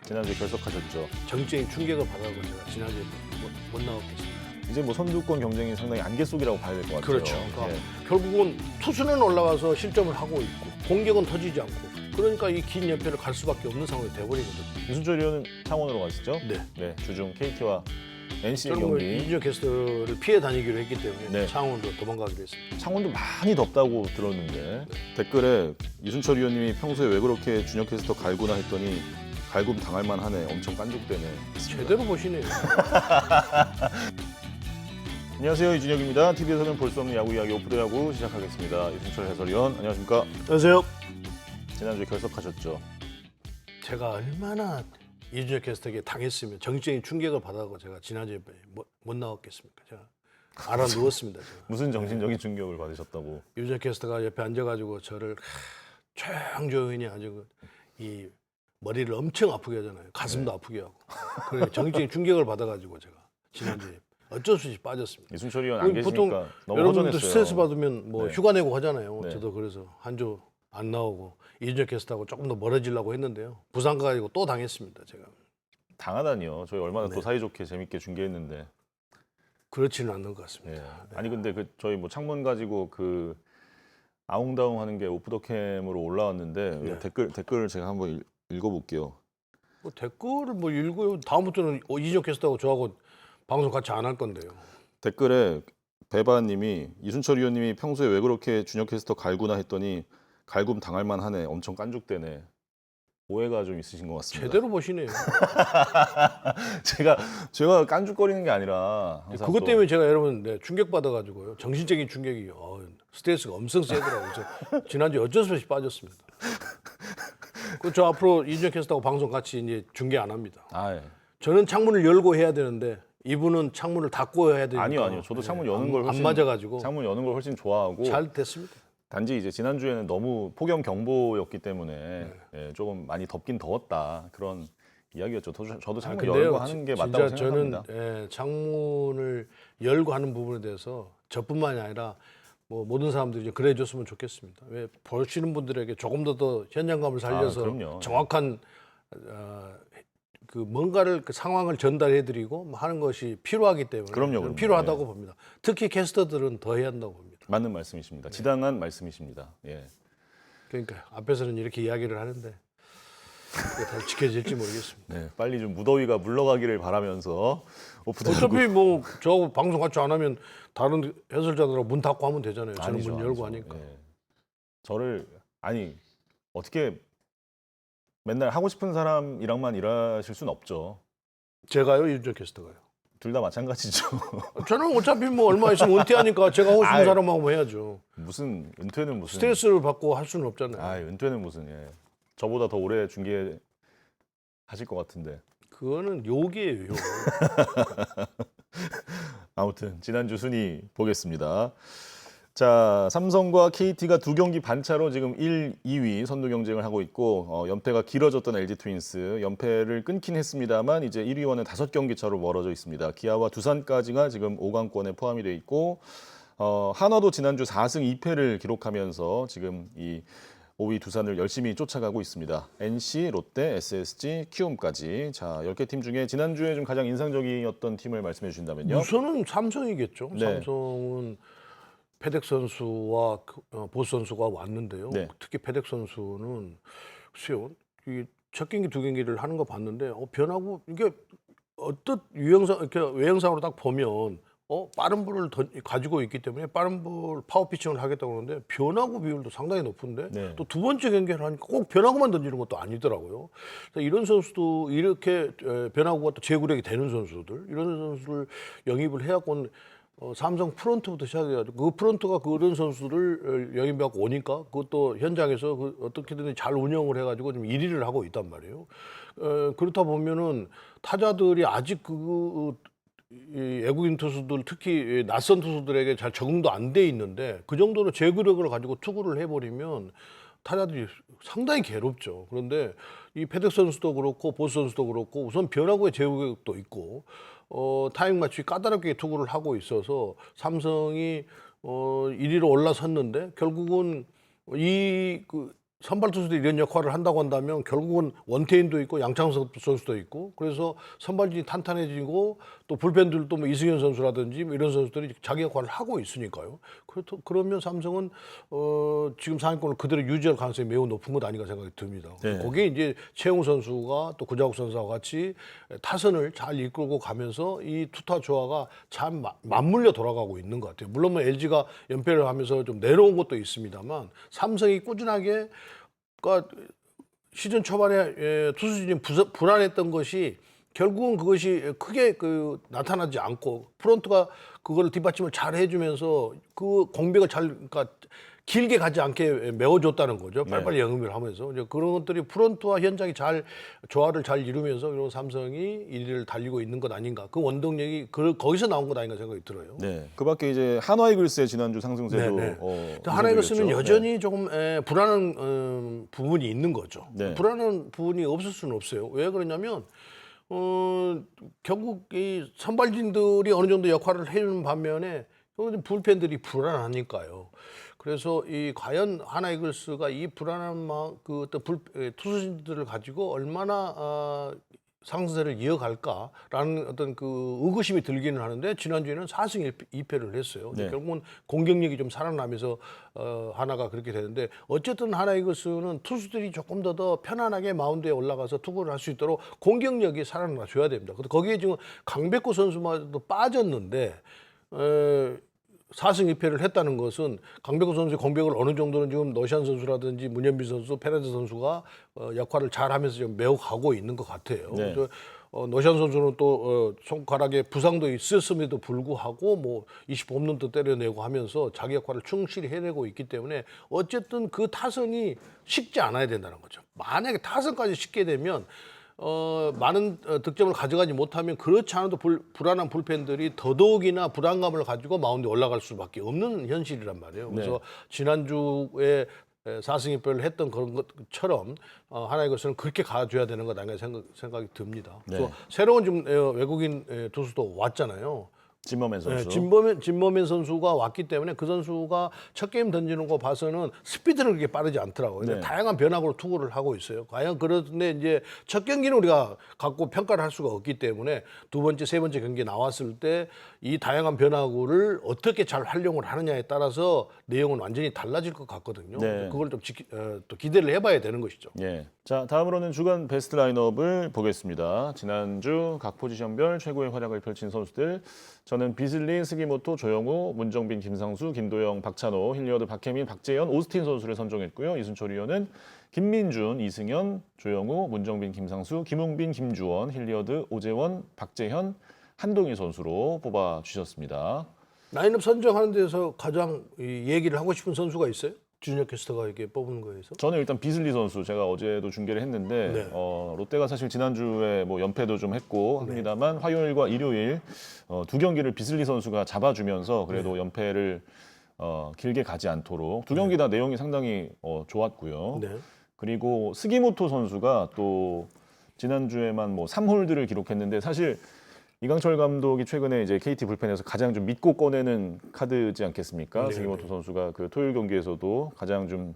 지난주에 결석하셨죠. 정적인 충격을 받아서 제가 지난주에 못 나왔겠습니다. 이제 뭐 선두권 경쟁이 상당히 안개 속이라고 봐야 될 것 같아요. 그렇죠. 그러니까 예. 결국은 투수는 올라가서 실점을 하고 있고 공격은 터지지 않고 그러니까 이 긴 연패를 갈 수밖에 없는 상황이 돼버리거든요. 유순철 의원은 창원으로 가시죠? 네. 네, 주중 KT와 NC의 저는 뭐 경기. 이준혁 캐스터를 피해 다니기로 했기 때문에 네. 창원으로 도망가기로 했습니다. 창원도 많이 덥다고 들었는데 댓글에 이순철 의원님이 평소에 왜 그렇게 준혁 캐스터 갈구나 했더니 갈굼 당할 만하네, 엄청 깐족대네. 제대로 보시네요. 안녕하세요, 이준혁입니다. TV에서는 볼 수 없는 야구 이야기 오프더 야구 시작하겠습니다. 이순철 해설위원 안녕하십니까? 안녕하세요. 지난주에 결석하셨죠. 제가 얼마나 이준혁 캐스터에게 당했으면 정치적인 충격을 받아서 제가 지난주에 못 나왔겠습니까? 제가 알아 누웠습니다. 제가. 무슨 정신적인 충격을 받으셨다고? 이준혁 캐스터가 옆에 앉아가지고 저를 조용히 아주 이 머리를 엄청 아프게 하잖아요. 가슴도 아프게 하고. 그래 정치적인 충격을 받아가지고 제가 지난주에 어쩔 수 없이 빠졌습니다. 이순철 의원 안 보통 계시니까 너무 여러분들 허전했어요. 스트레스 받으면 뭐 네. 휴가 내고 하잖아요. 네. 저도 그래서 한 주 안 나오고 이준혁 캐스터하고 조금 더 멀어지려고 했는데요. 부산 가가지고 또 당했습니다. 제가. 당하다니요. 저희 얼마나 네. 또 사이좋게 재밌게 중계했는데. 그렇지는 않는 것 같습니다. 예. 아니 근데 그 저희 뭐 창문 가지고 그 아웅다웅 하는 게 오프더캠으로 올라왔는데 네. 댓글 제가 한번 읽어볼게요. 뭐 댓글을 뭐 읽고요. 다음부터는 이준혁 캐스터하고 저하고 방송 같이 안 할 건데요. 댓글에 배바님이 이순철 의원님이 평소에 왜 그렇게 준혁 캐스터 갈구나 했더니 갈굼 당할 만하네, 엄청 깐족대네. 오해가 좀 있으신 것 같습니다. 제대로 보시네요. 제가 깐죽거리는 게 아니라 항상 그것 또 때문에 제가 여러분 충격 받아가지고요. 정신적인 충격이 스트레스가 엄청 세더라고요. 그래서 지난주에 어쩔 수 없이 빠졌습니다. 저 앞으로 이준혁 캐스터하고 방송 같이 이제 중계 안 합니다. 예. 저는 창문을 열고 해야 되는데 이분은 창문을 닫고 해야 되니까. 아니요. 저도 창문 여는 걸 훨씬 안 맞아가지고 창문 여는 걸 훨씬 좋아하고 잘 됐습니다. 단지 이제 지난주에는 너무 폭염 경보였기 때문에 예, 조금 많이 덥긴 더웠다, 그런 이야기였죠. 저도 창문 열고 하는 게 맞다고 진짜 생각합니다. 저는 창문을 열고 하는 부분에 대해서 저뿐만이 아니라 뭐 모든 사람들이 좀 그래 줬으면 좋겠습니다. 왜 보시는 분들에게 조금 더 현장감을 살려서 그럼요. 정확한 그 뭔가를 그 상황을 전달해드리고 뭐 하는 것이 필요하기 때문에 그럼요. 저는 필요하다고 봅니다. 특히 캐스터들은 더 해야 한다고 봅니다. 맞는 말씀이십니다. 지당한 말씀이십니다. 예. 그러니까 앞에서는 이렇게 이야기를 하는데 그게 다 지켜질지 모르겠습니다. 네, 빨리 좀 무더위가 물러가기를 바라면서 오프더 어차피 뭐 저하고 방송 같이 안 하면 다른 해설자들하고 문 닫고 하면 되잖아요. 저는 아니죠, 문 열고 아니죠. 하니까. 예. 저를 어떻게 맨날 하고 싶은 사람이랑만 일하실 수는 없죠. 제가요, 이준혁 캐스터가요. 둘 다 마찬가지죠. 저는 어차피 뭐 얼마 있으면 은퇴하니까 제가 하고 싶은 아이. 사람하고 해야죠. 무슨 은퇴는 무슨. 스트레스를 받고 할 수는 없잖아요. 은퇴는 무슨. 예. 저보다 더 오래 중계 하실 것 같은데. 그거는 욕이에요, 욕. 아무튼 지난주 순위 보겠습니다. 자, 삼성과 KT가 2경기 반차로 지금 1, 2위 선두 경쟁을 하고 있고 연패가 길어졌던 LG 트윈스 연패를 끊긴 했습니다만 이제 1위와는 5경기 차로 멀어져 있습니다. 기아와 두산까지가 지금 5강권에 포함이 돼 있고 한화도 지난주 4승 2패를 기록하면서 지금 이 5위 두산을 열심히 쫓아가고 있습니다. NC, 롯데, SSG, 키움까지. 자, 10개 팀 중에 지난주에 좀 가장 인상적이었던 팀을 말씀해 주신다면요. 우선은 삼성이겠죠. 네. 삼성은 페덱 선수와 보스 선수가 왔는데요. 네. 특히 페덱 선수는 글쎄요, 이 첫 경기 두 경기를 하는 거 봤는데 변하고 이게 어떤 유형상 이렇게 외형상으로 딱 보면 빠른 볼을 가지고 있기 때문에 빠른 볼 파워 피칭을 하겠다고 그러는데 변화구 비율도 상당히 높은데 네. 또 두 번째 경기를 하니까 꼭 변화구만 던지는 것도 아니더라고요. 그래서 이런 선수도 이렇게 변화구가 또 제구력이 되는 선수들 이런 선수를 영입을 해갖고 삼성 프런트부터 시작해가지고 그 프런트가 그런 선수를 영입해갖고 오니까 그것도 현장에서 어떻게든 잘 운영을 해가지고 좀 1위를 하고 있단 말이에요. 그렇다 보면은 타자들이 아직 이 외국인 투수들 특히 낯선 투수들에게 잘 적응도 안 돼 있는데 그 정도로 제구력을 가지고 투구를 해버리면 타자들이 상당히 괴롭죠. 그런데 이 페덱 선수도 그렇고 보스 선수도 그렇고 우선 변화구의 제구력도 있고 타이밍 맞추기 까다롭게 투구를 하고 있어서 삼성이 1위로 올라섰는데 결국은 선발 투수들이 이런 역할을 한다고 한다면 결국은 원태인도 있고 양창석 선수도 있고 그래서 선발진이 탄탄해지고 또 불펜들도 뭐 이승현 선수라든지 뭐 이런 선수들이 자기 역할을 하고 있으니까요. 그러면 삼성은 지금 상위권을 그대로 유지할 가능성이 매우 높은 것 아닌가 생각이 듭니다. 네. 거기에 이제 최웅 선수가 또 구자욱 선수와 같이 타선을 잘 이끌고 가면서 이 투타 조화가 참 맞물려 돌아가고 있는 것 같아요. 물론 뭐 LG가 연패를 하면서 좀 내려온 것도 있습니다만 삼성이 꾸준하게 그러니까 시즌 초반에 투수진이 불안했던 것이 결국은 그것이 크게 나타나지 않고 프론트가 그걸 뒷받침을 잘 해주면서 그 공백을 그러니까 길게 가지 않게 메워줬다는 거죠. 빨리빨리 영입을 하면서 이제 그런 것들이 프론트와 현장이 잘 조화를 잘 이루면서 이런 삼성이 1위를 달리고 있는 것 아닌가. 그 원동력이 거기서 나온 것 아닌가 생각이 들어요. 네. 그밖에 이제 한화이글스의 지난주 상승세도 네. 인상적이었죠. 한화이글스는 여전히 조금 불안한 부분이 있는 거죠. 네. 불안한 부분이 없을 수는 없어요. 왜 그러냐면 결국 이 선발진들이 어느 정도 역할을 해주는 반면에 불펜들이 불안하니까요. 그래서 이 과연 하나이글스가 이 불안한 그 어떤 투수진들을 가지고 얼마나 상승세를 이어갈까라는 어떤 그 의구심이 들기는 하는데 지난주에는 4승 2패를 했어요. 네. 결국은 공격력이 좀 살아나면서 하나가 그렇게 되는데 어쨌든 하나이글스는 투수들이 조금 더 편안하게 마운드에 올라가서 투구를 할 수 있도록 공격력이 살아나 줘야 됩니다. 근데 거기에 지금 강백호 선수마저도 빠졌는데 4승 2패를 했다는 것은 강백호 선수의 공백을 어느 정도는 지금 노시안 선수라든지 문현빈 선수, 페레즈 선수가 역할을 잘하면서 지금 메워가고 있는 것 같아요. 네. 노시안 선수는 또 손가락에 부상도 있었음에도 불구하고 뭐 20홈런도 때려내고 하면서 자기 역할을 충실히 해내고 있기 때문에 어쨌든 그 타선이 식지 않아야 된다는 거죠. 만약에 타선까지 식게 되면 많은 득점을 가져가지 못하면 그렇지 않아도 불안한 불펜들이 더더욱이나 불안감을 가지고 마운드에 올라갈 수밖에 없는 현실이란 말이에요. 그래서 지난주에 4승 2패를 했던 그런 것처럼 하나의 것은 그렇게 가줘야 되는 것 아닌가 생각이 듭니다. 네. 또 새로운 좀 외국인 투수도 왔잖아요. 진머맨 선수. 진범맨 선수가 왔기 때문에 그 선수가 첫 게임 던지는 거 봐서는 스피드는 그렇게 빠르지 않더라고요. 근데 네. 다양한 변화구로 투구를 하고 있어요. 과연 그런데 이제 첫 경기는 우리가 갖고 평가를 할 수가 없기 때문에 두 번째, 세 번째 경기에 나왔을 때 이 다양한 변화구를 어떻게 잘 활용을 하느냐에 따라서 내용은 완전히 달라질 것 같거든요. 네. 그걸 좀 또 기대를 해봐야 되는 것이죠. 예. 자, 다음으로는 주간 베스트 라인업을 보겠습니다. 지난주 각 포지션별 최고의 활약을 펼친 선수들. 저는 비슬리, 스기모토, 조영우, 문정빈, 김상수, 김도영, 박찬호, 힐리어드, 박혜민, 박재현, 오스틴 선수를 선정했고요. 이순철 위원은 김민준, 이승현, 조영우, 문정빈, 김상수, 김웅빈, 김주원, 힐리어드, 오재원, 박재현, 한동희 선수로 뽑아주셨습니다. 라인업 선정하는 데서 가장 얘기를 하고 싶은 선수가 있어요? 준혁 캐스터가 이렇게 뽑은 거에서? 저는 일단 비슬리 선수 제가 어제도 중계를 했는데 네. 롯데가 사실 지난주에 뭐 연패도 좀 했고 합니다만 화요일과 일요일 두 경기를 비슬리 선수가 잡아주면서 그래도 연패를 길게 가지 않도록 두 경기 다 내용이 상당히 좋았고요. 네. 그리고 스기모토 선수가 또 지난주에만 뭐 3홀드를 기록했는데 사실 이강철 감독이 최근에 이제 KT 불펜에서 가장 좀 믿고 꺼내는 카드지 않겠습니까? 네, 스기모토 네. 선수가 그 토요일 경기에서도 가장 좀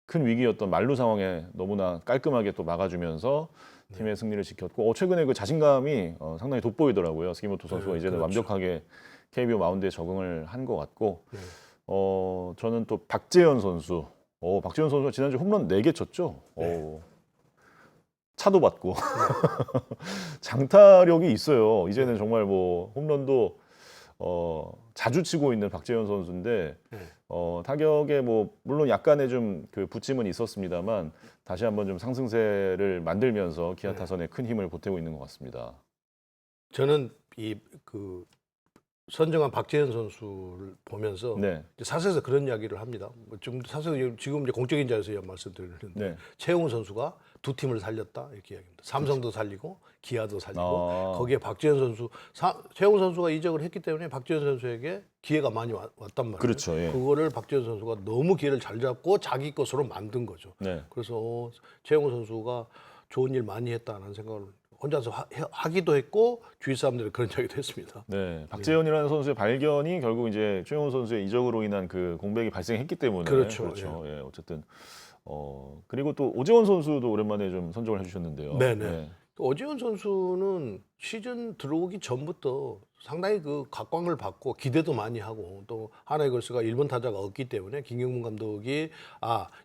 큰 위기였던 만루 상황에 너무나 깔끔하게 또 막아주면서 팀의 승리를 지켰고 최근에 그 자신감이 상당히 돋보이더라고요. 스기모토 선수가 네, 이제는 그렇죠. 완벽하게 KBO 마운드에 적응을 한 것 같고 네. 저는 또 박재현 선수 박재현 선수가 지난주 홈런 4개 쳤죠. 네. 차도 받고 장타력이 있어요. 이제는 정말 뭐 홈런도 자주 치고 있는 박재현 선수인데 타격에 뭐 물론 약간의 좀 그 부침은 있었습니다만 다시 한번 좀 상승세를 만들면서 기아 타선에 큰 힘을 보태고 있는 것 같습니다. 저는 선정한 박재현 선수를 보면서 네, 이제 사석에서 그런 이야기를 합니다. 지금 이제 공적인 자리에서 말씀드리는데 네. 최용우 선수가 두 팀을 살렸다 이렇게 이야기합니다. 삼성도 살리고 기아도 살리고 아. 거기에 박재현 선수, 최용우 선수가 이적을 했기 때문에 박재현 선수에게 기회가 많이 왔단 말이에요. 그렇죠, 예. 그거를 박재현 선수가 너무 기회를 잘 잡고 자기 것으로 만든 거죠. 네. 그래서 최용우 선수가 좋은 일 많이 했다는 생각을 혼자서 하기도 했고 주위 사람들이 그런 이야기도 했습니다. 네, 박재현이라는 선수의 발견이 결국 이제 최용훈 선수의 이적으로 인한 그 공백이 발생했기 때문에 그렇죠, 예, 어쨌든 그리고 또 오재원 선수도 오랜만에 좀 선정을 해주셨는데요. 네네. 오재원 선수는 시즌 들어오기 전부터 상당히 그 각광을 받고 기대도 많이 하고 또 하나이글스가 1번 타자가 없기 때문에 김경문 감독이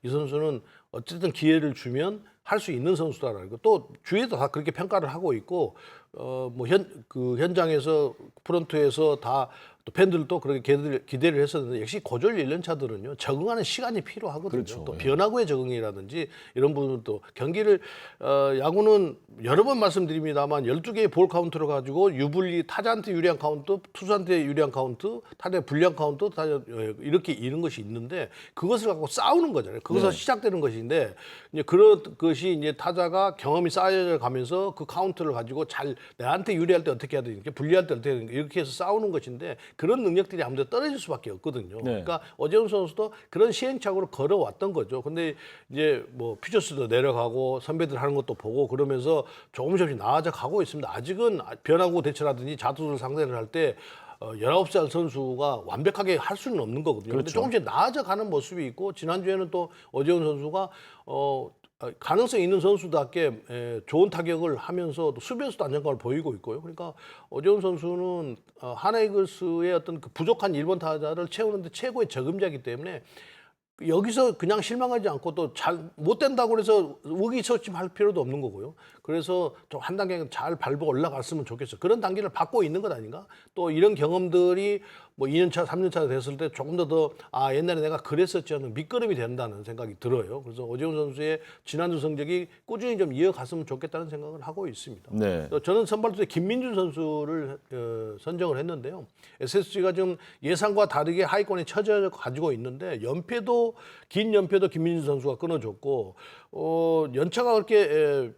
이 선수는 어쨌든 기회를 주면 할 수 있는 선수다라는 거 또 주위에도 다 그렇게 평가를 하고 있고 뭐 현장에서 프런트에서 다 또 팬들도 그렇게 기대를 했었는데 역시 고졸 1년 차들은요 적응하는 시간이 필요하거든요. 그렇죠. 또 예. 변화구의 적응이라든지 이런 부분도 경기를 야구는 여러 번 말씀드립니다만 12개의 볼 카운트를 가지고 유불리 타자한테 유리한 카운트, 투수한테 유리한 카운트, 타자의 불리한 카운트, 타자 이렇게 이런 것이 있는데 그것을 갖고 싸우는 거잖아요. 거기서 네. 시작되는 것인데 이제 그런 것이 이제 타자가 경험이 쌓여 가면서 그 카운트를 가지고 잘 내한테 유리할 때 어떻게 해야 되는지 불리할 때 어떻게 해야 되는지 이렇게 해서 싸우는 것인데 그런 능력들이 아무래도 떨어질 수밖에 없거든요. 네. 그러니까 오재훈 선수도 그런 시행착오를 걸어왔던 거죠. 근데 이제 뭐 퓨처스도 내려가고 선배들 하는 것도 보고 그러면서 조금씩 나아져 가고 있습니다. 아직은 변화구 대처라든지 자투수를 상대를 할 때 19살 선수가 완벽하게 할 수는 없는 거거든요. 그런데 그렇죠. 조금씩 나아져 가는 모습이 있고 지난주에는 또 오재훈 선수가 가능성 있는 선수답게 좋은 타격을 하면서 또 수비에서도 안정감을 보이고 있고요. 그러니까 오재훈 선수는 하나이글스의 어떤 그 부족한 1번 타자를 채우는데 최고의 적임자이기 때문에 여기서 그냥 실망하지 않고 또 잘 못 된다고 해서 의기소침할 필요도 없는 거고요. 그래서 좀 한 단계 잘 밟아 올라갔으면 좋겠어요. 그런 단계를 밟고 있는 것 아닌가? 또 이런 경험들이 뭐 2년 차, 3년 차 됐을 때 조금 더 옛날에 내가 그랬었지 하는 밑거름이 된다는 생각이 들어요. 그래서 오재훈 선수의 지난주 성적이 꾸준히 좀 이어갔으면 좋겠다는 생각을 하고 있습니다. 네. 저는 선발 투수에 김민준 선수를 선정을 했는데요. SSG가 좀 예상과 다르게 하위권에 처져 가지고 있는데 긴 연패도 김민준 선수가 끊어줬고 연차가 그렇게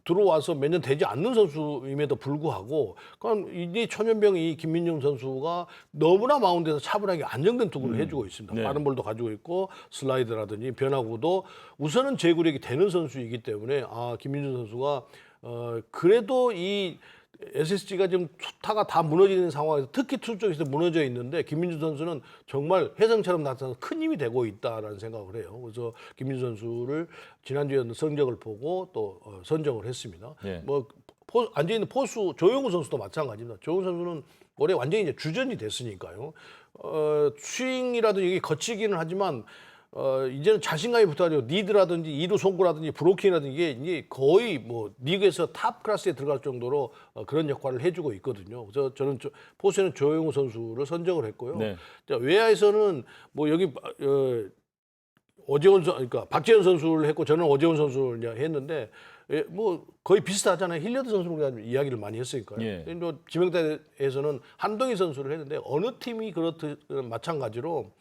들어와서 몇 년 되지 않는 선수임에도 불구하고 그럼 이 천연병 이 김민중 선수가 너무나 마운드에서 차분하게 안정된 투구를 해주고 있습니다. 네. 빠른 볼도 가지고 있고 슬라이드라든지 변화구도 우선은 제구력이 되는 선수이기 때문에 김민중 선수가 그래도 이 SSG가 지금 투타가 다 무너지는 상황에서 특히 투수 쪽에서 무너져 있는데 김민주 선수는 정말 혜성처럼 나타나서 큰 힘이 되고 있다라는 생각을 해요. 그래서 김민주 선수를 지난주에 성적을 보고 또 선정을 했습니다. 네. 뭐 앉아 있는 포수 조용우 선수도 마찬가지입니다. 조용우 선수는 올해 완전히 이제 주전이 됐으니까요. 스윙이라도 이게 거치기는 하지만 이제는 자신감이 붙어가지고 니드라든지 이루 송구라든지 브로킹이라든지 이게 거의 뭐 리그에서 탑 클래스에 들어갈 정도로 그런 역할을 해주고 있거든요. 그래서 저는 포수에는 조용우 선수를 선정을 했고요. 네. 자, 외야에서는 뭐 여기 그러니까 박재현 선수를 했고 저는 오재훈 선수를 이제 했는데 뭐 거의 비슷하잖아요. 힐리어드 선수를 이야기를 많이 했으니까요. 예. 또 지명타에서는 한동희 선수를 했는데 어느 팀이 그렇듯 마찬가지로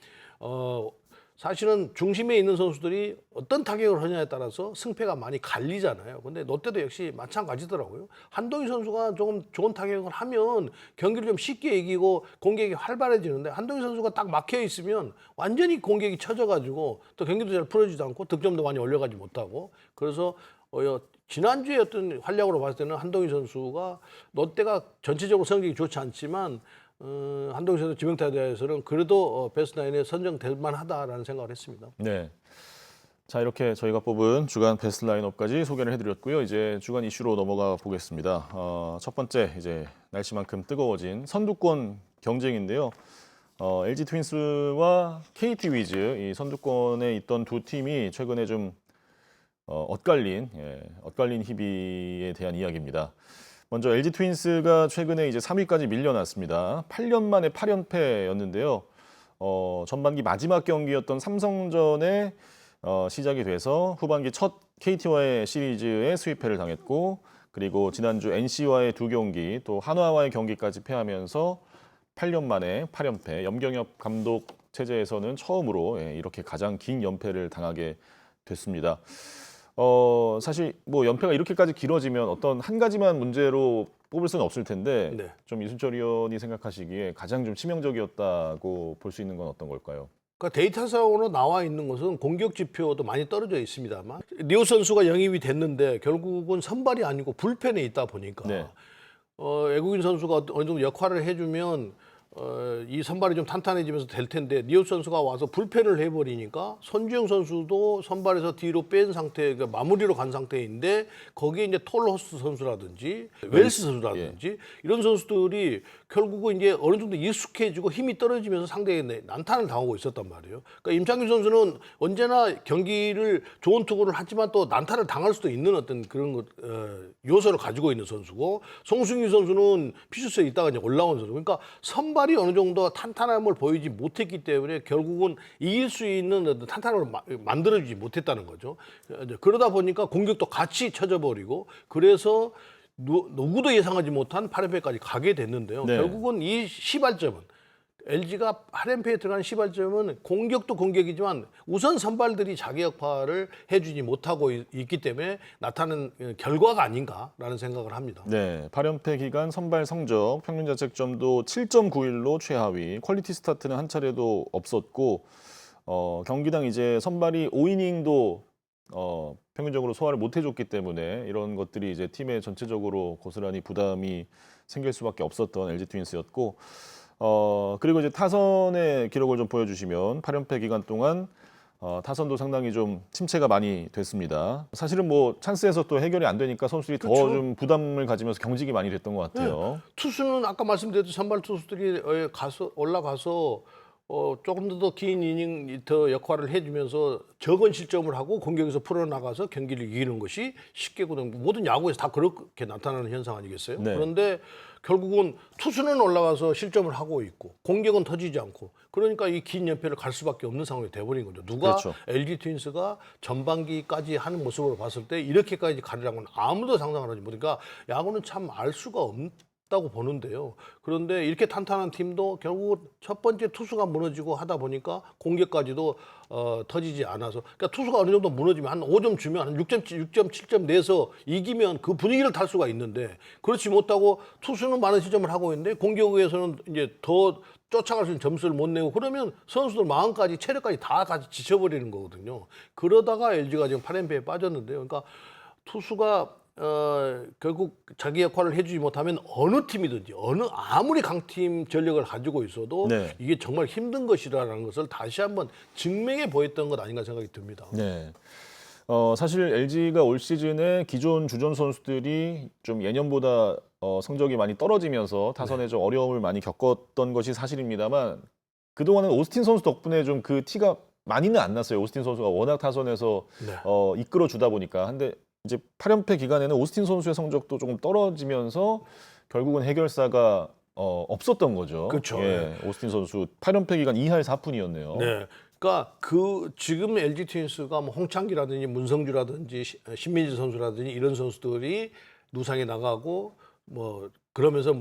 사실은 중심에 있는 선수들이 어떤 타격을 하냐에 따라서 승패가 많이 갈리잖아요. 근데 롯데도 역시 마찬가지더라고요. 한동희 선수가 조금 좋은 타격을 하면 경기를 좀 쉽게 이기고 공격이 활발해지는데 한동희 선수가 딱 막혀 있으면 완전히 공격이 쳐져가지고 또 경기도 잘 풀어지지 않고 득점도 많이 올려가지 못하고 그래서 지난주에 어떤 활약으로 봤을 때는 한동희 선수가 롯데가 전체적으로 성적이 좋지 않지만 한동희 선수 지명타에 대해서는 그래도 베스트 나인에 선정될 만하다라는 생각을 했습니다. 네. 자, 이렇게 저희가 뽑은 주간 베스트 라인업까지 소개를 해드렸고요. 이제 주간 이슈로 넘어가 보겠습니다. 첫 번째 이제 날씨만큼 뜨거워진 선두권 경쟁인데요. LG 트윈스와 KT 위즈 이 선두권에 있던 두 팀이 최근에 좀 엇갈린 희비에 대한 이야기입니다. 먼저 LG 트윈스가 최근에 이제 3위까지 밀려났습니다. 8년 만에 8연패였는데요. 전반기 마지막 경기였던 삼성전에 시작이 돼서 후반기 첫 KT와의 시리즈에 수입패를 당했고 그리고 지난주 NC와의 두 경기 또 한화와의 경기까지 패하면서 8년 만에 8연패. 염경엽 감독 체제에서는 처음으로 이렇게 가장 긴 연패를 당하게 됐습니다. 사실 뭐 연패가 이렇게까지 길어지면 어떤 한 가지만 문제로 뽑을 수는 없을 텐데 네. 좀 이순철 의원이 생각하시기에 가장 좀 치명적이었다고 볼 수 있는 건 어떤 걸까요? 그러니까 데이터상으로 나와 있는 것은 공격 지표도 많이 떨어져 있습니다만 리오 선수가 영입이 됐는데 결국은 선발이 아니고 불펜에 있다 보니까 네. 외국인 선수가 어느 정도 역할을 해주면 이 선발이 좀 탄탄해지면서 될 텐데 니오스 선수가 와서 불펜을 해버리니까 손주영 선수도 선발에서 뒤로 뺀 상태, 그러니까 마무리로 간 상태인데 거기에 이제 톨호스 선수라든지 웰스 선수라든지 이런 선수들이 결국은 이제 어느 정도 익숙해지고 힘이 떨어지면서 상대에 난타를 당하고 있었단 말이에요. 그러니까 임창규 선수는 언제나 경기를 좋은 투구를 하지만 또 난타를 당할 수도 있는 어떤 그런 요소를 가지고 있는 선수고, 송승규 선수는 피슈스에 있다가 이제 올라온 선수. 그러니까 선발이 어느 정도 탄탄함을 보이지 못했기 때문에 결국은 이길 수 있는 어떤 탄탄함을 만들어주지 못했다는 거죠. 그러다 보니까 공격도 같이 쳐져버리고, 그래서 누구도 예상하지 못한 8연패까지 가게 됐는데요. 네. 결국은 이 시발점은 LG가 8연패에 들어간 시발점은 공격도 공격이지만 우선 선발들이 자기 역할을 해주지 못하고 있기 때문에 나타나는 결과가 아닌가라는 생각을 합니다. 네, 8연패 기간 선발 성적 평균 자책점도 7.91로 최하위, 퀄리티 스타트는 한 차례도 없었고, 경기당 이제 선발이 5이닝도 평균적으로 소화를 못 해줬기 때문에 이런 것들이 이제 팀에 전체적으로 고스란히 부담이 생길 수밖에 없었던 LG 트윈스였고, 그리고 이제 타선의 기록을 좀 보여주시면 8연패 기간 동안 타선도 상당히 좀 침체가 많이 됐습니다. 사실은 뭐 찬스에서 또 해결이 안 되니까 선수들이 더 그렇죠. 좀 부담을 가지면서 경직이 많이 됐던 것 같아요. 투수는 아까 말씀드렸듯이 선발 투수들이 올라가서 조금 더 긴 이닝 더 역할을 해주면서 적은 실점을 하고 공격에서 풀어나가서 경기를 이기는 것이 쉽게 모든 야구에서 다 그렇게 나타나는 현상 아니겠어요? 네. 그런데 결국은 투수는 올라가서 실점을 하고 있고 공격은 터지지 않고, 그러니까 이 긴 연패를 갈 수밖에 없는 상황이 돼버린 거죠. 누가 그렇죠. LG 트윈스가 전반기까지 하는 모습으로 봤을 때 이렇게까지 가리라고는 아무도 상상을 하지 못하니까 야구는 참 알 수가 없다고 보는데요. 그런데 이렇게 탄탄한 팀도 결국 첫 번째 투수가 무너지고 하다 보니까 공격까지도 터지지 않아서, 그러니까 투수가 어느 정도 무너지면 한 5점 주면 한 6.7점 내서 이기면 그 분위기를 탈 수가 있는데, 그렇지 못하고 투수는 많은 시점을 하고 있는데 공격에서는 이제 더 쫓아갈 수 있는 점수를 못 내고, 그러면 선수들 마음까지 체력까지 다 같이 지쳐버리는 거거든요. 그러다가 LG가 지금 8연패에 빠졌는데요. 그러니까 투수가 결국 자기 역할을 해주지 못하면 어느 팀이든지 아무리 강팀 전력을 가지고 있어도 네. 이게 정말 힘든 것이라는 것을 다시 한번 증명해 보였던 것 아닌가 생각이 듭니다. 네. 사실 LG가 올 시즌에 기존 주전 선수들이 좀 예년보다 성적이 많이 떨어지면서 타선에 좀 어려움을 많이 겪었던 것이 사실입니다만, 그동안은 오스틴 선수 덕분에 좀 그 티가 많이는 안 났어요. 오스틴 선수가 워낙 타선에서 네. 이끌어 주다 보니까. 근데 이제 8연패 기간에는 오스틴 선수의 성적도 조금 떨어지면서 결국은 해결사가 없었던 거죠. 그렇죠. 예, 오스틴 선수 8연패 기간 2할 4푼이었네요. 네. 그러니까 지금 LG 트윈스가 뭐 홍창기라든지 문성주라든지 신민지 선수라든지 이런 선수들이 누상에 나가고 뭐 그러면서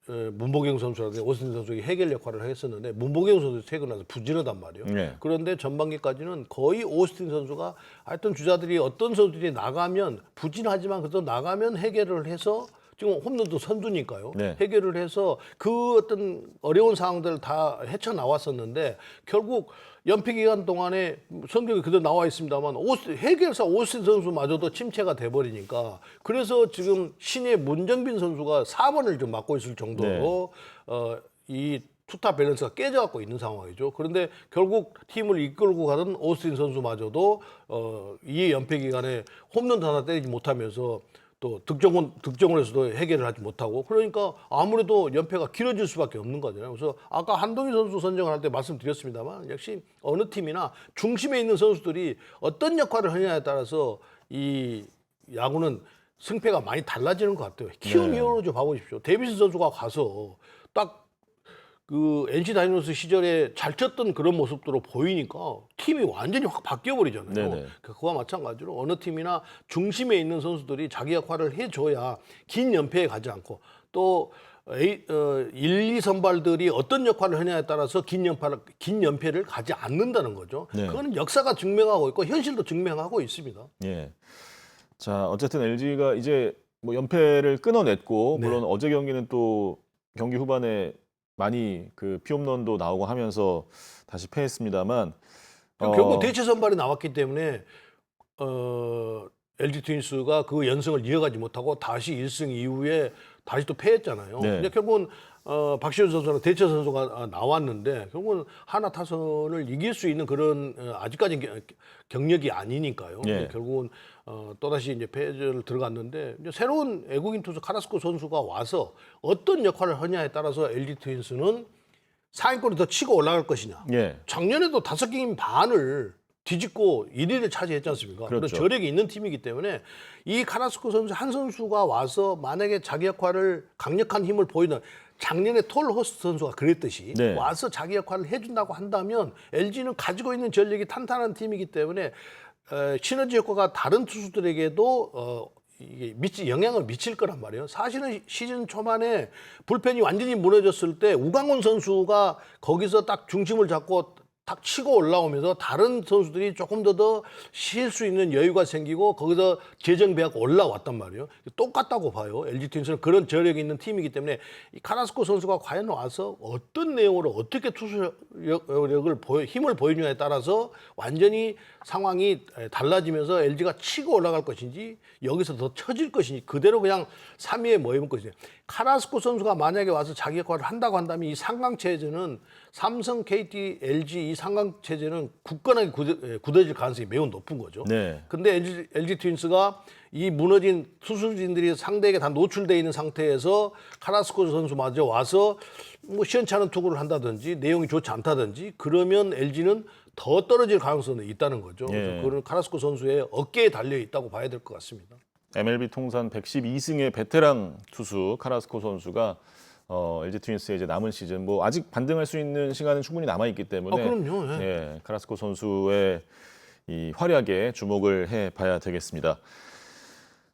문보경 선수라든지 오스틴 선수의 해결 역할을 했었는데, 문보경 선수 퇴근해서 부진하단 말이에요. 네. 그런데 전반기까지는 거의 오스틴 선수가 하여튼 주자들이 어떤 선수들이 나가면 부진하지만 그래도 나가면 해결을 해서, 지금 홈런도 선두니까요. 네. 해결을 해서 그 어떤 어려운 상황들을 다 헤쳐나왔었는데, 결국 연패 기간 동안에 성적이 그대로 나와 있습니다만 해결사 오스틴 선수마저도 침체가 돼버리니까, 그래서 지금 신의 문정빈 선수가 4번을 좀 맡고 있을 정도로 이 투타 밸런스가 깨져갖고 있는 상황이죠. 그런데 결국 팀을 이끌고 가던 오스틴 선수마저도 이 연패 기간에 홈런 하나 때리지 못하면서 또 득점원에서도 해결을 하지 못하고, 그러니까 아무래도 연패가 길어질 수밖에 없는 거잖아요. 그래서 아까 한동희 선수 선정을 할 때 말씀드렸습니다만, 역시 어느 팀이나 중심에 있는 선수들이 어떤 역할을 하느냐에 따라서 이 야구는 승패가 많이 달라지는 것 같아요. 키움 히어로 좀 봐보십시오. 데이비스 선수가 가서 딱 그 NC 다이노스 시절에 잘 쳤던 그런 모습으로 보이니까 팀이 완전히 확 바뀌어버리잖아요. 네네. 그와 마찬가지로 어느 팀이나 중심에 있는 선수들이 자기 역할을 해줘야 긴 연패에 가지 않고, 또 1, 2 선발들이 어떤 역할을 하냐에 따라서 긴 연패를 가지 않는다는 거죠. 네. 그거는 역사가 증명하고 있고 현실도 증명하고 있습니다. 예. 자, 어쨌든 LG가 이제 뭐 연패를 끊어냈고, 물론 어제 경기는 또 경기 후반에 많이 그 피홈런도 나오고 하면서 다시 패했습니다만, 결국 대체 선발이 나왔기 때문에 LG 트윈스가 그 연승을 이어가지 못하고 다시 1승 이후에 다시 또 패했잖아요. 네. 근데 결국은 박시현 선수랑 대체 선수가 나왔는데 결국은 하나 타선을 이길 수 있는 그런 아직까지 경력이 아니니까요. 예. 근데 결국은 또다시 이제 패전을 들어갔는데 이제 새로운 외국인 투수 카라스코 선수가 와서 어떤 역할을 하냐에 따라서 LG 트윈스는 상위권을 더 치고 올라갈 것이냐. 예. 작년에도 5게임 반을 뒤집고 1위를 차지했지 않습니까? 그런 그렇죠. 저력이 있는 팀이기 때문에 이 카라스코 선수 한 선수가 와서 만약에 자기 역할을 강력한 힘을 보이는 작년에 톨 호스트 선수가 그랬듯이 네. 와서 자기 역할을 해준다고 한다면 LG는 가지고 있는 전력이 탄탄한 팀이기 때문에 시너지 효과가 다른 투수들에게도 이게 영향을 미칠 거란 말이에요. 사실은 시즌 초반에 불펜이 완전히 무너졌을 때 우강원 선수가 거기서 딱 중심을 잡고 탁 치고 올라오면서 다른 선수들이 조금 더 쉴 수 있는 여유가 생기고 거기서 재정비하고 올라왔단 말이에요. 똑같다고 봐요. LG 트윈스는 그런 저력이 있는 팀이기 때문에 이 카라스코 선수가 과연 와서 어떤 내용으로 어떻게 투수력을 힘을 보이느냐에 따라서 완전히 상황이 달라지면서 LG가 치고 올라갈 것인지 여기서 더 처질 것인지 그대로 그냥 3위에 머무를 것인지. 카라스코 선수가 만약에 와서 자기 역할을 한다고 한다면 이 상강체제는 삼성, KT, LG 이 상강체제는 굳건하게 굳어질 가능성이 매우 높은 거죠. 네. 근데 LG 트윈스가 이 무너진 투수진들이 상대에게 다 노출되어 있는 상태에서 카라스코 선수마저 와서 뭐 시원찮은 투구를 한다든지 내용이 좋지 않다든지 그러면 LG는 더 떨어질 가능성이 있다는 거죠. 예. 그래서 그런 카라스코 선수의 어깨에 달려 있다고 봐야 될 것 같습니다. MLB 통산 112승의 베테랑 투수 카라스코 선수가 LG 트윈스의 이제 남은 시즌 뭐 아직 반등할 수 있는 시간은 충분히 남아 있기 때문에 그럼요. 예. 예, 카라스코 선수의 이 활약에 주목을 해봐야 되겠습니다.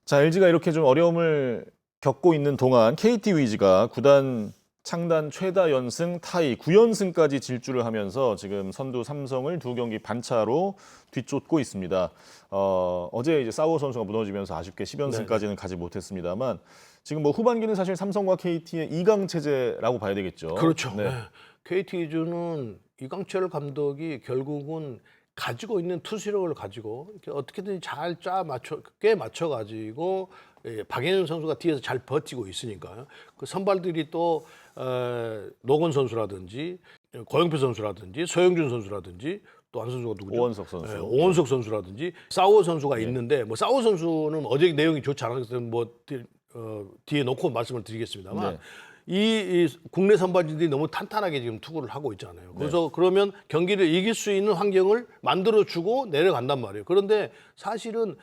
자, LG가 이렇게 좀 어려움을 겪고 있는 동안 KT 위즈가 구단 창단 최다 연승 타이 9연승까지 질주를 하면서 지금 선두 삼성을 2경기 반차로 뒤쫓고 있습니다. 어제 이제 사우어 선수가 무너지면서 아쉽게 10연승까지는 가지 못했습니다만 지금 뭐 후반기는 사실 삼성과 KT의 2강 체제라고 봐야 되겠죠. 그렇죠. 네. KT 위즈는 이강철 감독이 결국은 가지고 있는 투수력을 가지고 이렇게 어떻게든 잘 꽤 맞춰 가지고 박예현 선수가 뒤에서 잘 버티고 있으니까요. 그 선발들이 또 노건 선수라든지 고영표 선수라든지 소영준 선수라든지 또 한 선수가 누구죠? 오원석 선수. 오원석 선수라든지 사우어 선수가 있는데 뭐 사우어 선수는 어제 내용이 좋지 않아서 뭐 뒤에 놓고 말씀을 드리겠습니다만 네. 이 국내 선발진들이 너무 탄탄하게 지금 투구를 하고 있잖아요. 그래서 그러면 경기를 이길 수 있는 환경을 만들어주고 내려간단 말이에요. 그런데 사실은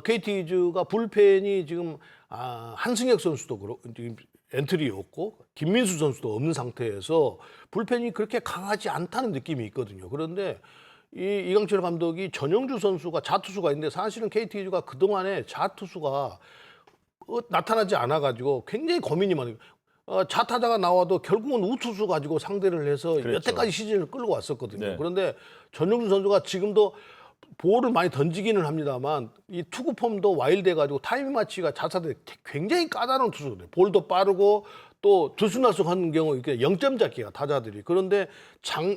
KT 위즈가 불펜이 지금 한승혁 선수도 그렇고 지금 엔트리였고 김민수 선수도 없는 상태에서 불펜이 그렇게 강하지 않다는 느낌이 있거든요. 그런데 이강철 감독이 전영주 선수가 자투수가 있는데 사실은 KT 위즈가 그동안에 자투수가 나타나지 않아가지고 굉장히 고민이 많아요. 자타자가 나와도 결국은 우투수 가지고 상대를 해서 그랬죠. 여태까지 시즌을 끌고 왔었거든요. 네. 그런데 전용준 선수가 지금도 볼을 많이 던지기는 합니다만 이 투구 폼도 와일드해가지고 타이밍 마치가 자타들 굉장히 까다로운 투수거든요. 볼도 빠르고 또 들쑥날쑥 하는 경우 이렇게 0점 잡기가 타자들이. 그런데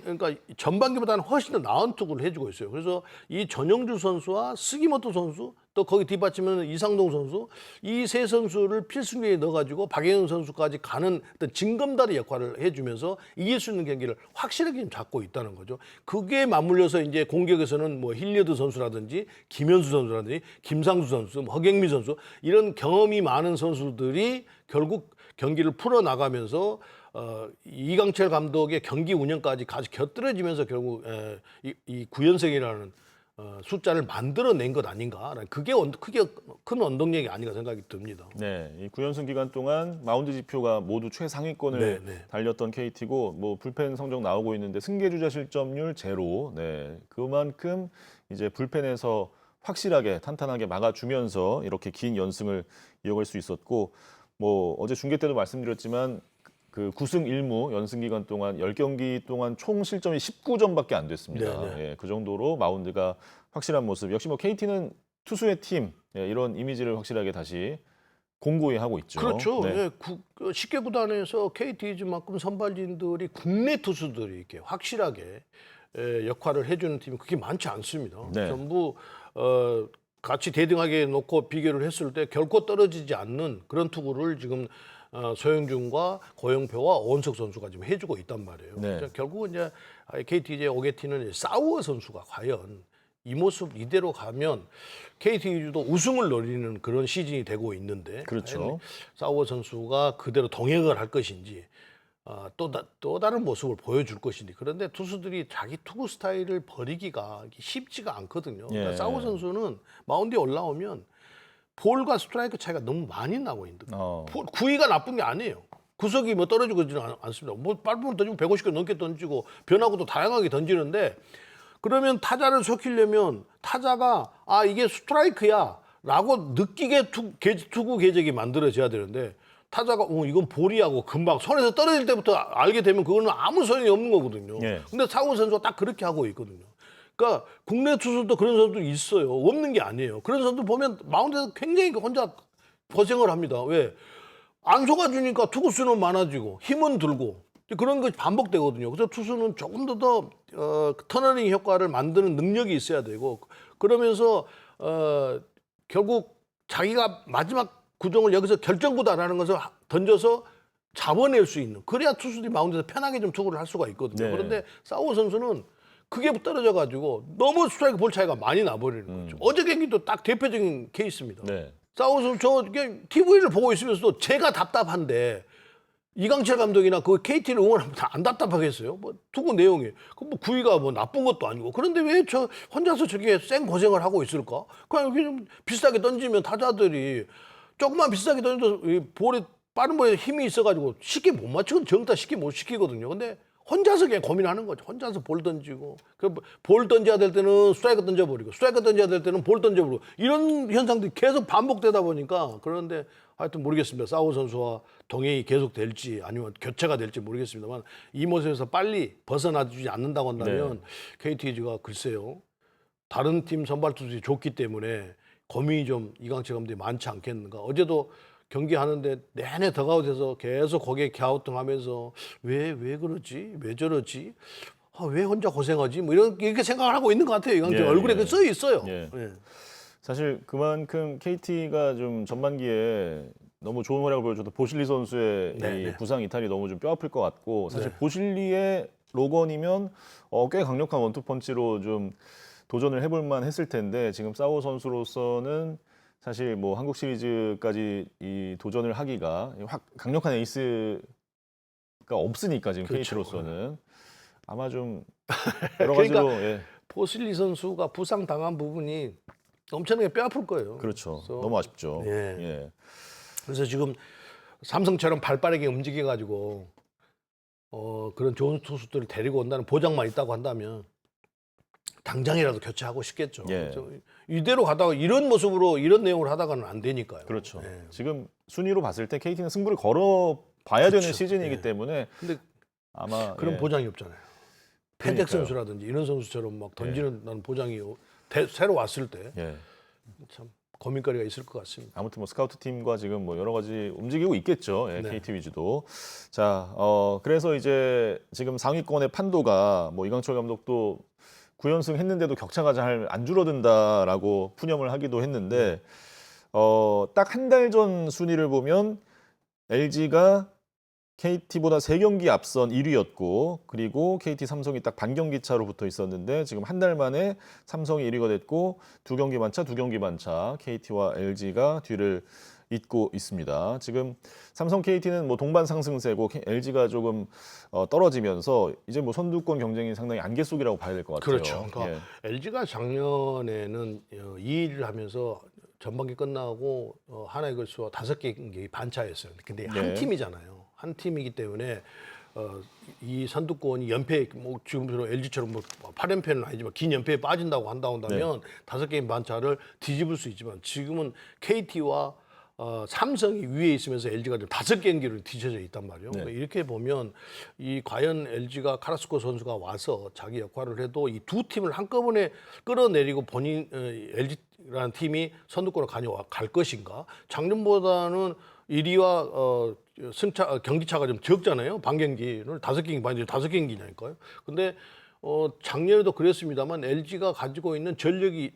그러니까 전반기보다는 훨씬 더 나은 투구를 해주고 있어요. 그래서 이 전영주 선수와 스기모토 선수 또 거기 뒷받침하는 이상동 선수 이 세 선수를 필승리에 넣어가지고 박예현 선수까지 가는 어떤 징검다리 역할을 해주면서 이길 수 있는 경기를 확실하게 좀 잡고 있다는 거죠. 그게 맞물려서 이제 공격에서는 뭐 힐리어드 선수라든지 김현수 선수라든지 김상수 선수, 뭐 허경미 선수 이런 경험이 많은 선수들이 결국 경기를 풀어나가면서 이강철 감독의 경기 운영까지 같이 곁들여지면서 결국 이 9연승이라는 숫자를 만들어낸 것 아닌가. 그게 크게 큰 원동력이 아닌가 생각이 듭니다. 네, 이 9연승 기간 동안 마운드 지표가 모두 최상위권을 달렸던 KT고 뭐 불펜 성적 나오고 있는데 승계주자 실점률 제로. 네, 그만큼 이제 불펜에서 확실하게 탄탄하게 막아주면서 이렇게 긴 연승을 이어갈 수 있었고 뭐 어제 중계 때도 말씀드렸지만 그 9승 1무 연승 기간 동안 10경기 동안 총 실점이 19점밖에 안 됐습니다. 예, 그 정도로 마운드가 확실한 모습. 역시 뭐 KT는 투수의 팀 이런 이미지를 확실하게 다시 공고히 하고 있죠. 그렇죠. 네. 예, 10개 구단에서 KT만큼 선발진들이 국내 투수들이 이렇게 확실하게 역할을 해주는 팀이 그렇게 많지 않습니다. 네. 전부 같이 대등하게 놓고 비교를 했을 때 결코 떨어지지 않는 그런 투구를 지금 소영준과 고영표와 오원석 선수가 지금 해주고 있단 말이에요. 네. 그러니까 결국은 이제 KT 이제 오게티는 사우어 선수가 과연 이 모습 이대로 가면 KT 위주도 우승을 노리는 그런 시즌이 되고 있는데 그렇죠. 과연 사우어 선수가 그대로 동행을 할 것인지 또 다른 모습을 보여줄 것인지 그런데 투수들이 자기 투구 스타일을 버리기가 쉽지가 않거든요. 그러니까 예. 사우어 선수는 마운드에 올라오면 볼과 스트라이크 차이가 너무 많이 나고 있는 거예요. 구위가 나쁜 게 아니에요. 구석이 뭐 떨어지고 있지는 않습니다. 뭐 빨리면 던지고 150개 넘게 던지고 변화구도 다양하게 던지는데 그러면 타자를 속이려면 타자가 이게 스트라이크야라고 느끼게 투구 궤적이 만들어져야 되는데 타자가 이건 볼이하고 금방 손에서 떨어질 때부터 알게 되면 그거는 아무 소용이 없는 거거든요. 예. 근데 사우어 선수가 딱 그렇게 하고 있거든요. 그러니까 국내 투수도 그런 선수도 있어요. 없는 게 아니에요. 그런 선수 보면 마운드에서 굉장히 혼자 고생을 합니다. 왜? 안 속아주니까 투구수는 많아지고 힘은 들고 그런 것이 반복되거든요. 그래서 투수는 조금 더 터너링 효과를 만드는 능력이 있어야 되고 그러면서 결국 자기가 마지막 구종을 여기서 결정구다라는 것을 던져서 잡아낼 수 있는 그래야 투수들이 마운드에서 편하게 좀 투구를 할 수가 있거든요. 네. 그런데 사우어 선수는 그게 떨어져가지고 너무 스트라이크 볼 차이가 많이 나버리는 거죠. 어제 경기도 딱 대표적인 케이스입니다. 네. 사우어 선수 저 TV를 보고 있으면서도 제가 답답한데 이강철 감독이나 그 KT를 응원하면 다 안 답답하겠어요? 뭐 투구 내용이 뭐 구위가 뭐 나쁜 것도 아니고 그런데 왜 저 혼자서 저렇게 쌩 고생을 하고 있을까? 그냥 이렇게 좀 비슷하게 던지면 타자들이 조금만 비슷하게 던져서 이 볼에 빠른 볼에 힘이 있어가지고 쉽게 못 맞추고 정타 쉽게 못 시키거든요. 근데 혼자서 그냥 고민하는 거죠. 혼자서 볼 던지고 볼 던져야 될 때는 스트라이크 던져버리고 스트라이크 던져야 될 때는 볼 던져버리고 이런 현상들이 계속 반복되다 보니까 그런데 하여튼 모르겠습니다. 사우어 선수와 동행이 계속 될지 아니면 교체가 될지 모르겠습니다만 이 모습에서 빨리 벗어나지 않는다고 한다면 KT가 글쎄요. 다른 팀 선발 투수들이 좋기 때문에 고민이 좀 이강철 감독이 많지 않겠는가. 어제도 경기하는데 내내 더가웃에서 계속 거기에 갸우뚱하면서 왜 그러지? 왜 저러지? 왜 혼자 고생하지? 뭐 이렇게 생각을 하고 있는 것 같아요. 이강철 얼굴에 그 써 있어요. 예. 예. 사실 그만큼 KT가 좀 전반기에 너무 좋은 활약을 보여줘도 보실리 선수의 이 부상 이탈이 너무 좀 뼈아플 것 같고 사실 보실리의 로건이면 꽤 강력한 원투펀치로 좀 도전을 해볼만 했을 텐데 지금 사우어 선수로서는 사실 뭐 한국 시리즈까지 이 도전을 하기가 강력한 에이스가 없으니까 지금 그렇죠. KT로서는 아마 좀 여러 가지로 그러니까 보실리 선수가 부상 당한 부분이 엄청나게 뼈아플 거예요. 그렇죠. 그래서 너무 아쉽죠. 예. 그래서 지금 삼성처럼 발빠르게 움직여가지고 그런 좋은 투수들을 데리고 온다는 보장만 있다고 한다면 당장이라도 교체하고 싶겠죠. 예. 이대로 가다가 이런 모습으로 이런 내용을 하다가는 안 되니까요. 그렇죠. 예. 지금 순위로 봤을 때 KT는 승부를 걸어 봐야 되는 그렇죠. 시즌이기 때문에 근데 아마 그런 보장이 없잖아요. 패덱 그러니까요. 선수라든지 이런 선수처럼 막 던지는 나는 보장이 새로 왔을 때 참 고민거리가 있을 것 같습니다. 아무튼 뭐 스카우트 팀과 지금 뭐 여러 가지 움직이고 있겠죠. KT 위주도. 자, 그래서 이제 지금 상위권의 판도가 뭐 이강철 감독도 9연승 했는데도 격차가 잘 안 줄어든다라고 푸념을 하기도 했는데 딱 한 달 전 순위를 보면 LG가 KT보다 3경기 앞선 1위였고 그리고 KT 삼성이 딱 반경기 차로 붙어 있었는데 지금 한 달 만에 삼성이 1위가 됐고 2경기 반차 KT와 LG가 뒤를 잇고 있습니다. 지금 삼성 KT는 뭐 동반 상승세고 LG가 조금 떨어지면서 이제 뭐 선두권 경쟁이 상당히 안개 속이라고 봐야 될 것 같아요. 그렇죠. 그러니까 LG가 작년에는 2위를 하면서 전반기 끝나고 하나의 글수와 5경기 반차였어요. 근데 한 팀이잖아요. 한 팀이기 때문에 이 선두권이 연패 뭐 지금처럼 LG처럼 뭐 8연패는 아니지만 긴 연패에 빠진다고 한다면 5게임 반차를 뒤집을 수 있지만 지금은 KT와 삼성이 위에 있으면서 LG가 지금 5경기를 뒤쳐져 있단 말이에요. 그러니까 이렇게 보면 이 과연 LG가 카라스코 선수가 와서 자기 역할을 해도 이 두 팀을 한꺼번에 끌어내리고 본인 LG라는 팀이 선두권을 가져갈 것인가? 작년보다는 1위와 경기차가 좀 적잖아요. 반경기를 5경기 반이 5경기냐니까요. 근데 작년에도 그랬습니다만 LG가 가지고 있는 전력이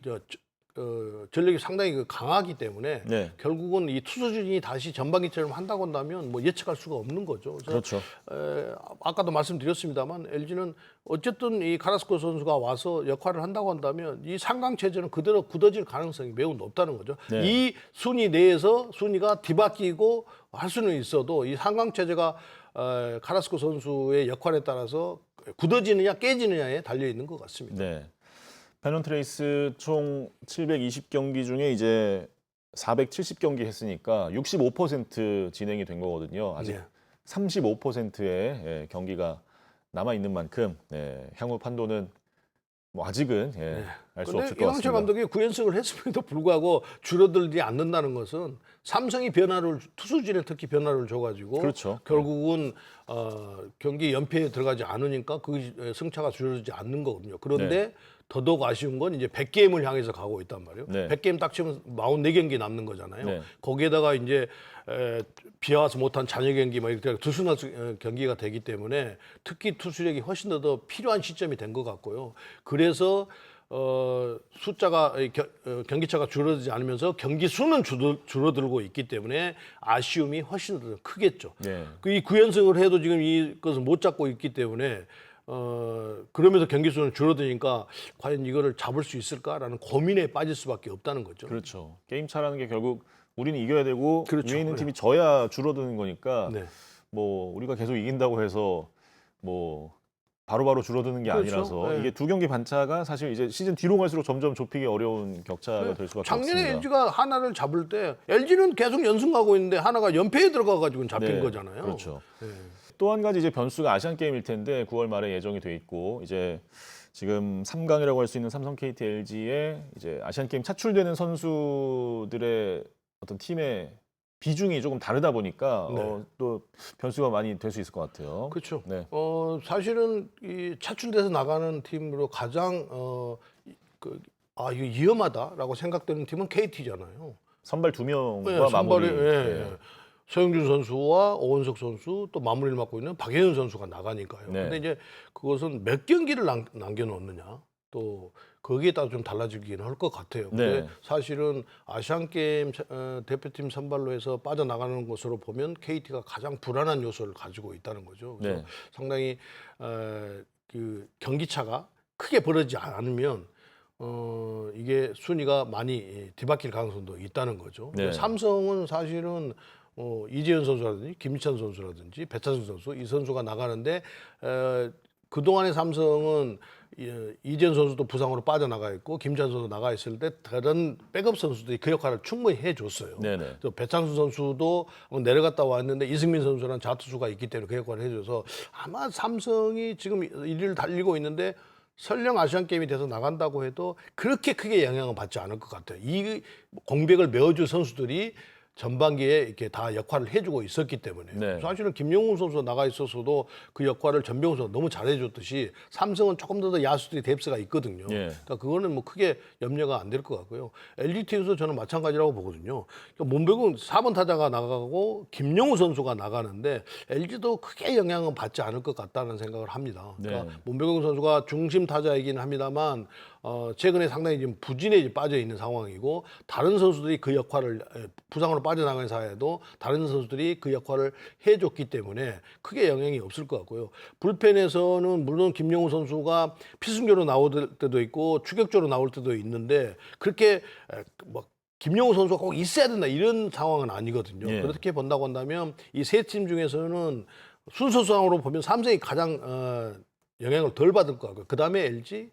전력이 상당히 강하기 때문에 네. 결국은 이 투수진이 다시 전반기처럼 한다고 한다면 뭐 예측할 수가 없는 거죠. 그래서 그렇죠. 아까도 말씀드렸습니다만 LG는 어쨌든 이 카라스코 선수가 와서 역할을 한다고 한다면 이 상강 체제는 그대로 굳어질 가능성이 매우 높다는 거죠. 네. 이 순위 내에서 순위가 뒤바뀌고 할 수는 있어도 이 상강 체제가 카라스코 선수의 역할에 따라서 굳어지느냐 깨지느냐에 달려 있는 것 같습니다. 네. 페넌트레이스 총 720경기 중에 이제 470경기 했으니까 65% 진행이 된 거거든요. 아직 네. 35%의 경기가 남아 있는 만큼 향후 판도는 뭐 아직은 알 수 그런데 없을 것 이광철 같습니다. 감독이 9연승을 했음에도 불구하고 줄어들지 않는다는 것은 삼성이 변화를 투수진에 특히 변화를 줘가지고 그렇죠. 결국은 경기 연패에 들어가지 않으니까 그 승차가 줄어들지 않는 거거든요. 그런데 네. 더더욱 아쉬운 건 이제 100게임을 향해서 가고 있단 말이에요. 네. 100게임 딱 치면 44경기 남는 거잖아요. 네. 거기에다가 이제 비와서 못한 잔여 경기 막 이렇게 두수나 경기가 되기 때문에 특히 투수력이 훨씬 더 필요한 시점이 된 것 같고요. 그래서 숫자가 경기차가 줄어들지 않으면서 경기 수는 줄어들고 있기 때문에 아쉬움이 훨씬 더 크겠죠. 네. 이 9연승을 해도 지금 이것을 못 잡고 있기 때문에 그러면서 경기 수는 줄어드니까 과연 이거를 잡을 수 있을까라는 고민에 빠질 수밖에 없다는 거죠. 그렇죠. 게임 차라는 게 결국 우리는 이겨야 되고 그렇죠. 위에 있는 네. 팀이 져야 줄어드는 거니까 네. 뭐 우리가 계속 이긴다고 해서 뭐 바로바로 줄어드는 게 그렇죠. 아니라서 네. 이게 두 경기 반차가 사실 이제 시즌 뒤로 갈수록 점점 좁히기 어려운 격차가 될 수밖에 작년에 없습니다. LG가 하나를 잡을 때 LG는 계속 연승하고 있는데 하나가 연패에 들어가 가지고 잡힌 네, 거잖아요. 그렇죠. 네. 또 한 가지 이제 변수가 아시안 게임일 텐데 9월 말에 예정이 돼 있고 이제 지금 3강이라고 할 수 있는 삼성, KT, LG에 이제 아시안 게임 차출되는 선수들의 어떤 팀의 비중이 조금 다르다 보니까 네. 또 변수가 많이 될 수 있을 것 같아요. 그렇죠. 네. 사실은 이 차출돼서 나가는 팀으로 가장 이거 위험하다라고 생각되는 팀은 KT잖아요. 선발 2명과 네, 마무리. 선발에 서영준 선수와 오원석 선수 또 마무리를 맡고 있는 박예현 선수가 나가니까요. 네. 근데 이제 그것은 몇 경기를 남겨놓느냐 또 거기에 따라 좀 달라지긴 할 것 같아요. 근데 네. 사실은 아시안 게임 대표팀 선발로 해서 빠져나가는 것으로 보면 KT가 가장 불안한 요소를 가지고 있다는 거죠. 그래서 네. 상당히 그 경기차가 크게 벌어지지 않으면 이게 순위가 많이 뒤바뀔 가능성도 있다는 거죠. 네. 삼성은 사실은 이재현 선수라든지 김희찬 선수라든지 배찬수 선수 이 선수가 나가는데 그동안의 삼성은 이재현 선수도 부상으로 빠져나가 있고 김찬 선수 나가 있을 때 다른 백업 선수들이 그 역할을 충분히 해줬어요. 네네. 또 배찬수 선수도 내려갔다 왔는데 이승민 선수라는 자투수가 있기 때문에 그 역할을 해줘서 아마 삼성이 지금 1위를 달리고 있는데 설령 아시안 게임이 돼서 나간다고 해도 그렇게 크게 영향을 받지 않을 것 같아요. 이 공백을 메워줄 선수들이 전반기에 이렇게 다 역할을 해주고 있었기 때문에 네. 사실은 김용훈 선수가 나가 있었어도 그 역할을 전병훈 선수가 너무 잘해줬듯이 삼성은 조금 더 야수들이 뎁스가 있거든요. 예. 그러니까 그거는 뭐 크게 염려가 안 될 것 같고요. LG 팀에서 저는 마찬가지라고 보거든요. 그러니까 문백은 4번 타자가 나가고 김용우 선수가 나가는데 LG도 크게 영향은 받지 않을 것 같다는 생각을 합니다. 그러니까 네. 문백은 선수가 중심 타자이긴 합니다만 최근에 상당히 지금 부진에 빠져 있는 상황이고 다른 선수들이 그 역할을 부상으로 빠져나간 사이에도 다른 선수들이 그 역할을 해줬기 때문에 크게 영향이 없을 것 같고요. 불펜에서는 물론 김용우 선수가 필승조로 나올 때도 있고 추격조로 나올 때도 있는데 그렇게 막 김용우 선수가 꼭 있어야 된다 이런 상황은 아니거든요. 예. 그렇게 본다고 한다면 이 세 팀 중에서는 순서상으로 보면 삼성이 가장 영향을 덜 받을 것 같고요. 그다음에 LG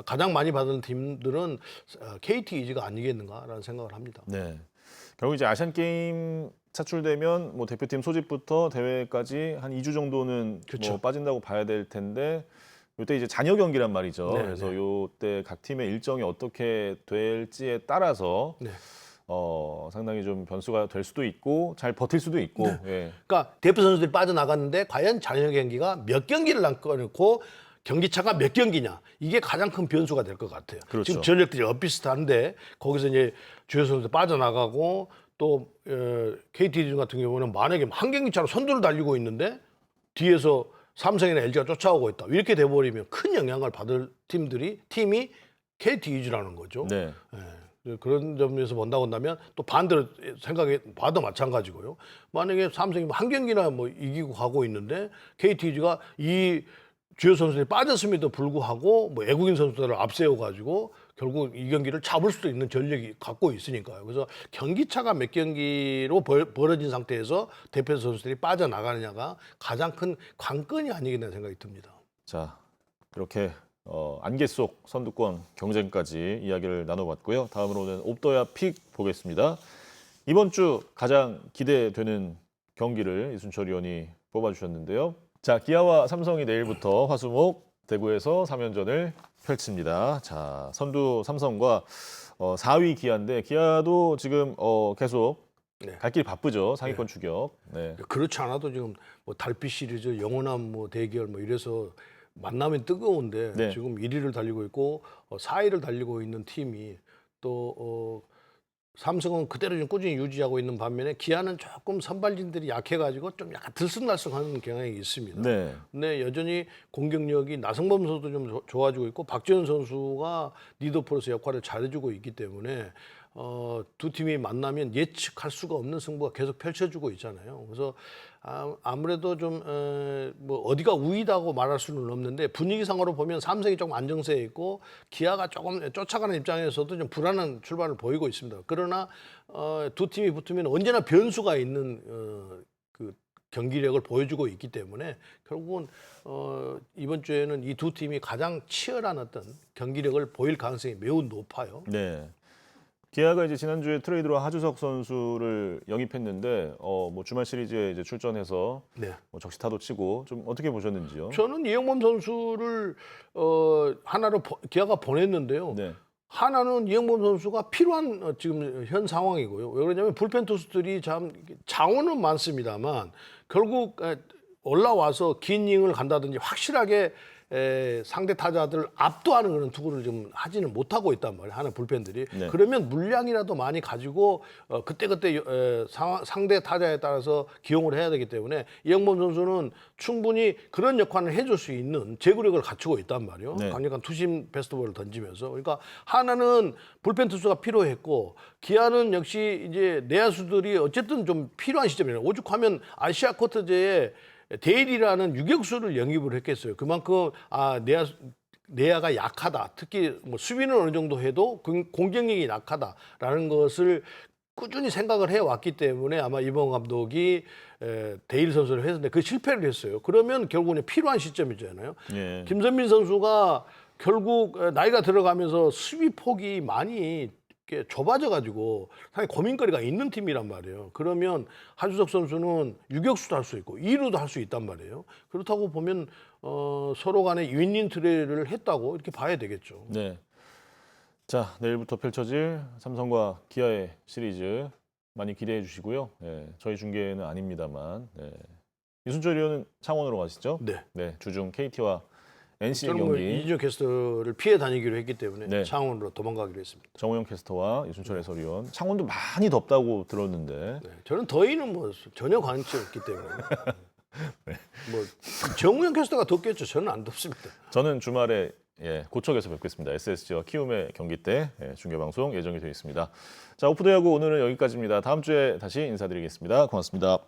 가장 많이 받은 팀들은 KT 위즈가 아니겠는가라는 생각을 합니다. 네. 결국 이제 아시안 게임 차출되면 뭐 대표팀 소집부터 대회까지 한 2주 정도는 그렇죠. 뭐 빠진다고 봐야 될 텐데 이때 이제 잔여 경기란 말이죠. 네, 그래서 네. 요때 각 팀의 일정이 어떻게 될지에 따라서 네. 상당히 좀 변수가 될 수도 있고 잘 버틸 수도 있고. 예. 그러니까 대표 선수들이 빠져나갔는데 과연 잔여 경기가 몇 경기를 남겨놓고 경기차가 몇 경기냐 이게 가장 큰 변수가 될 것 같아요. 그렇죠. 지금 전력들이 엇비슷한데 거기서 이제 주요 선수들 빠져나가고 또 KT 같은 경우는 만약에 한 경기차로 선두를 달리고 있는데 뒤에서 삼성이나 LG가 쫓아오고 있다 이렇게 돼버리면 큰 영향을 받을 팀이 KT 위주라는 거죠. 네. 예. 그런 점에서 본다면 또 반대로 생각해 봐도 마찬가지고요. 만약에 삼성이 한 경기나 뭐 이기고 가고 있는데 KT가 이 주요 선수들이 빠졌음에도 불구하고 뭐 외국인 선수들을 앞세워 가지고 결국 이 경기를 잡을 수도 있는 전력이 갖고 있으니까요. 그래서 경기 차가 몇 경기로 벌어진 상태에서 대표 선수들이 빠져나가느냐가 가장 큰 관건이 아니겠나 생각이 듭니다. 자, 이렇게 안개 속 선두권 경쟁까지 이야기를 나눠봤고요. 다음으로는 옵더야 픽 보겠습니다. 이번 주 가장 기대되는 경기를 이순철 위원이 뽑아주셨는데요. 자, 기아와 삼성이 내일부터 화수목 대구에서 3연전을 펼칩니다. 자, 선두 삼성과 4위 기아인데 기아도 지금 계속 네. 갈 길이 바쁘죠. 상위권 추격. 네. 그렇지 않아도 지금 뭐 달빛 시리즈 영원한 뭐 대결 뭐 이래서 만나면 뜨거운데 네. 지금 1위를 달리고 있고 4위를 달리고 있는 팀이 또 삼성은 그대로 좀 꾸준히 유지하고 있는 반면에 기아는 조금 선발진들이 약해가지고 좀 약간 들쑥날쑥하는 경향이 있습니다. 네. 근데 여전히 공격력이 나성범 선수도 좀 좋아지고 있고 박지현 선수가 리더포로서 역할을 잘해주고 있기 때문에 두 팀이 만나면 예측할 수가 없는 승부가 계속 펼쳐지고 있잖아요. 그래서 아무래도 좀 뭐 어디가 우위다고 말할 수는 없는데 분위기상으로 보면 삼성이 조금 안정세에 있고 기아가 조금 쫓아가는 입장에서도 좀 불안한 출발을 보이고 있습니다. 그러나 두 팀이 붙으면 언제나 변수가 있는 그 경기력을 보여주고 있기 때문에 결국은 이번 주에는 이 두 팀이 가장 치열한 어떤 경기력을 보일 가능성이 매우 높아요. 네. 기아가 이제 지난주에 트레이드로 하주석 선수를 영입했는데 뭐 주말 시리즈에 이제 출전해서 네. 뭐 적시타도 치고 좀 어떻게 보셨는지요? 저는 이영범 선수를 하나로 기아가 보냈는데요. 네. 하나는 이영범 선수가 필요한 지금 현 상황이고요. 왜 그러냐면 불펜 투수들이 참 자원은 많습니다만 결국 올라와서 긴 이닝을 간다든지 확실하게 상대 타자들을 압도하는 그런 투구를 좀 하지는 못하고 있단 말이에요. 하나 불펜들이. 네. 그러면 물량이라도 많이 가지고 그때그때 상대 타자에 따라서 기용을 해야 되기 때문에 이영범 선수는 충분히 그런 역할을 해줄 수 있는 제구력을 갖추고 있단 말이에요. 네. 강력한 투심 베스트볼을 던지면서. 그러니까 하나는 불펜 투수가 필요했고 기아는 역시 이제 내야수들이 어쨌든 좀 필요한 시점이에요. 오죽하면 아시아 쿼터제에 데일이라는 유격수를 영입을 했겠어요. 그만큼 내야가 약하다. 특히 뭐 수비는 어느 정도 해도 공격력이 약하다라는 것을 꾸준히 생각을 해왔기 때문에 아마 이번 감독이 데일 선수를 했는데 그 실패를 했어요. 그러면 결국은 필요한 시점이잖아요. 예. 김선민 선수가 결국 나이가 들어가면서 수비 폭이 많이 이렇게 좁아져가지고 상당히 고민거리가 있는 팀이란 말이에요. 그러면 하주석 선수는 유격수도 할 수 있고 2루도 할 수 있단 말이에요. 그렇다고 보면 서로 간에 윈윈 트레이를 했다고 이렇게 봐야 되겠죠. 네. 자, 내일부터 펼쳐질 삼성과 기아의 시리즈 많이 기대해 주시고요. 네, 저희 중계는 아닙니다만 이순철 위원은 창원으로 가시죠? 네. 네, 주중 KT와 NC의 저는 뭐 경기 이준혁 캐스터를 피해 다니기로 했기 때문에 네. 창원으로 도망가기로 했습니다. 정우영 캐스터와 이순철 해설위원. 창원도 많이 덥다고 들었는데 네. 저는 더위는 뭐 전혀 관심이 없기 때문에 뭐 정우영 캐스터가 덥겠죠. 저는 안 덥습니다. 저는 주말에 고척에서 뵙겠습니다. SSG와 키움의 경기 때 중계 방송 예정이 되어 있습니다. 자, 오프더야구 오늘은 여기까지입니다. 다음 주에 다시 인사드리겠습니다. 고맙습니다.